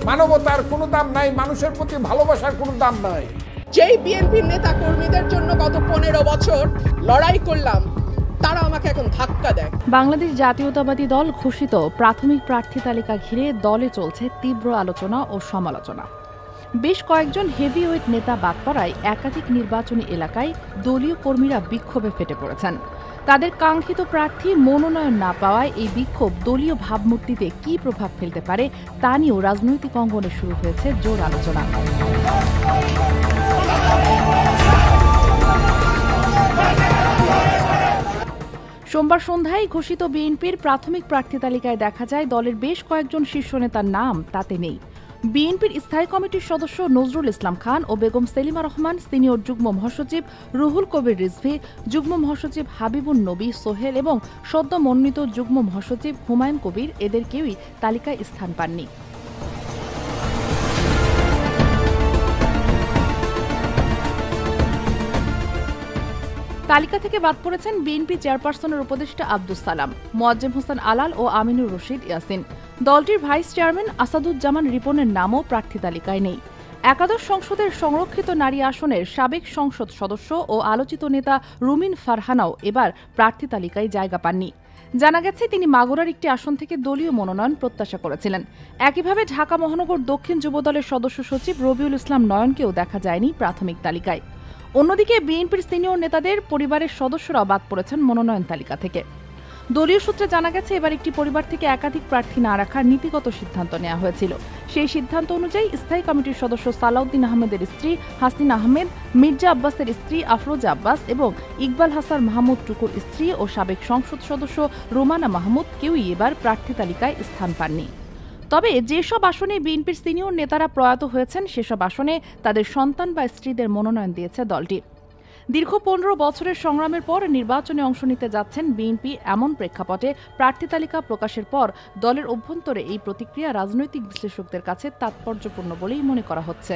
মানবতার কোনো দাম নাই, মানুষের প্রতি ভালোবাসার কোনো দাম নাই। যেই বিএনপির নেতা কর্মীদের জন্য গত 15 বছর লড়াই করলাম, তারা আমাকে এখন ধাক্কা দেয়। বাংলাদেশ জাতীয়তাবাদী দল ঘোষিত প্রাথমিক প্রার্থী তালিকা ঘিরে দলে চলছে তীব্র আলোচনা ও সমালোচনা। বেশ কয়েকজন হেভিওয়েট নেতা বাদ পড়ায় একাধিক নির্বাচনী এলাকায় দলীয় কর্মীরা বিক্ষোভে ফেটে পড়েছেন। তাদের কাঙ্ক্ষিত প্রার্থী মনোনয়ন না পাওয়ায় এই বিক্ষোভ দলীয় ভাবমূর্তিতে কী প্রভাব ফেলতে পারে তা নিয়েও রাজনৈতিক অঙ্গনে শুরু হয়েছে জোর আলোচনা। সোমবার সন্ধ্যায় ঘোষিত বিএনপির প্রাথমিক প্রার্থী তালিকায় দেখা যায় দলের বেশ কয়েকজন শীর্ষ নেতার নাম তাতে নেই। বিএনপির স্থায়ী কমিটির সদস্য নজরুল ইসলাম খান ও বেগম সেলিমা রহমান, সিনিয়র যুগ্ম মহাসচিব রুহুল কবির রিজভী, যুগ্ম মহাসচিব হাবিবুন নবী সোহেল এবং সদ্য মনোনীত যুগ্ম মহাসচিব হুমায়ুন কবির এদের কেউই তালিকায় স্থান পাননি। তালিকা থেকে বাদ পড়েছেন বিএনপি চেয়ারপারসনের উপদেষ্টা আব্দুস সালাম, মোয়াজ্জেম হোসেন আলাল ও আমিনুর রশিদ ইয়াসিন। দলটির ভাইস চেয়ারম্যান আসাদুজ্জামান রিপনের নামও প্রার্থী তালিকায় নেই। একাদশ সংসদের সংরক্ষিত নারী আসনের সাবেক সংসদ সদস্য ও আলোচিত নেতা রুমিন ফারহানাও এবার প্রার্থী তালিকায় জায়গা পাননি। জানা গেছে তিনি মাগুরার একটি আসন থেকে দলীয় মনোনয়ন প্রত্যাশা করেছিলেন। একইভাবে ঢাকা মহানগর দক্ষিণ যুবদলের সদস্য সচিব রবিউল ইসলাম নয়নকেও দেখা যায়নি প্রাথমিক তালিকায়। অন্যদিকে বিএনপির সিনিয়র নেতাদের পরিবারের সদস্যরা বাদ পড়েছেন মনোনয়ন তালিকা থেকে। দলীয় সূত্রে জানা গেছে এবার একটি পরিবার থেকে একাধিক প্রার্থী না রাখার নীতিগত সিদ্ধান্ত নেওয়া হয়েছিল। সেই সিদ্ধান্ত অনুযায়ী স্থায়ী কমিটির সদস্য সালাউদ্দিন আহমেদের স্ত্রী হাসিন আহমেদ, মির্জা আব্বাসের স্ত্রী আফরোজা আব্বাস এবং ইকবাল হাসান মাহমুদ টুকুর স্ত্রী ও সাবেক সংসদ সদস্য রোমানা মাহমুদ কেউই এবার প্রার্থী তালিকায় স্থান পাননি। তবে যেসব আসনে বিএনপির সিনিয়র নেতারা প্রয়াত হয়েছেন সেসব আসনে তাদের সন্তান বা স্ত্রীদের মনোনয়ন দিয়েছে দলটি। দীর্ঘ 15 বছরের সংগ্রামের পর নির্বাচনে অংশ নিতে যাচ্ছেন বিএনপি, এমন প্রেক্ষাপটে প্রার্থী তালিকা প্রকাশের পর দলের অভ্যন্তরে এই প্রতিক্রিয়া রাজনৈতিক বিশ্লেষকদের কাছে তাৎপর্যপূর্ণ বলেই মনে করা হচ্ছে।